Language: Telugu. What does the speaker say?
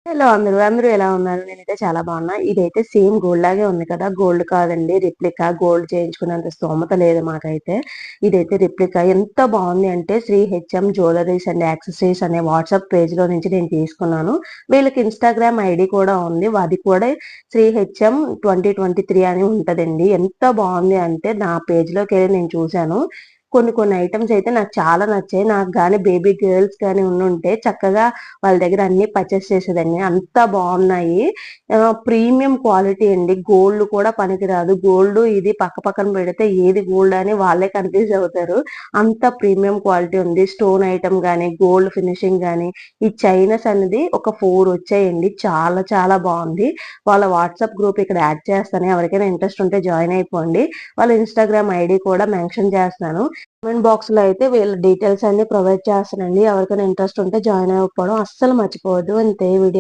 హలో అందరూ. అందరూ ఎలా ఉన్నారు? నేనైతే చాలా బాగున్నా. ఇదైతే సేమ్ గోల్డ్ లాగే ఉంది కదా! గోల్డ్ కాదండి రెప్లికా. గోల్డ్ చేయించుకునేంత స్తోమత లేదు మాకైతే. ఇదైతే రెప్లికా. ఎంత బావుంది అంటే Shri HM jewellery and accessories అనే వాట్సాప్ పేజ్‌లో నుంచి నేను తీసుకున్నాను. వీళ్ళకి ఇన్‌స్టాగ్రామ్ ఐడీ కూడా ఉంది. అది కూడా శ్రీ హెచ్ఎం 2023 అని ఉంటదండి. ఎంత బావుంది అంటే నా పేజ్‌లోకెళ్ళి నేను చూసాను. కొన్ని కొన్ని ఐటెమ్స్ అయితే నాకు చాలా నచ్చాయి. నాకు గాని బేబీ గర్ల్స్ గాని ఉండుంటే చక్కగా వాళ్ళ దగ్గర అన్నీ పర్చేస్ చేసేదాన్ని. అంత బావున్నాయి. ప్రీమియం క్వాలిటీ అండి. గోల్డ్ కూడా పనికిరాదు. గోల్డ్ ఇది పక్క పక్కన పెడితే ఏది గోల్డ్ అని వాళ్ళే కన్‌ఫ్యూజ్ అవుతారు. అంత ప్రీమియం క్వాలిటీ ఉంది. స్టోన్ ఐటెమ్ గాని, గోల్డ్ ఫినిషింగ్ గాని, ఈ చైనస్ అనేది ఒక 4 వచ్చాయండి. చాలా చాలా బావుంది. వాళ్ళ వాట్సాప్ గ్రూప్ ఇక్కడ యాడ్ చేస్తాను. ఎవరికైనా ఇంట్రెస్ట్ ఉంటే జాయిన్ అయిపోండి. వాళ్ళ ఇన్‌స్టాగ్రామ్ ఐడీ కూడా మెన్షన్ చేస్తున్నాను. కామెంట్ బాక్స్‌లో అయితే వీళ్ళ డీటెయిల్స్ అన్నీ ప్రొవైడ్ చేస్తానండి. ఎవరికైనా ఇంట్రెస్ట్ ఉంటే జాయిన్ అవ్వకపోవడం అస్సలు మర్చిపోవద్దు. అంతే వీడియో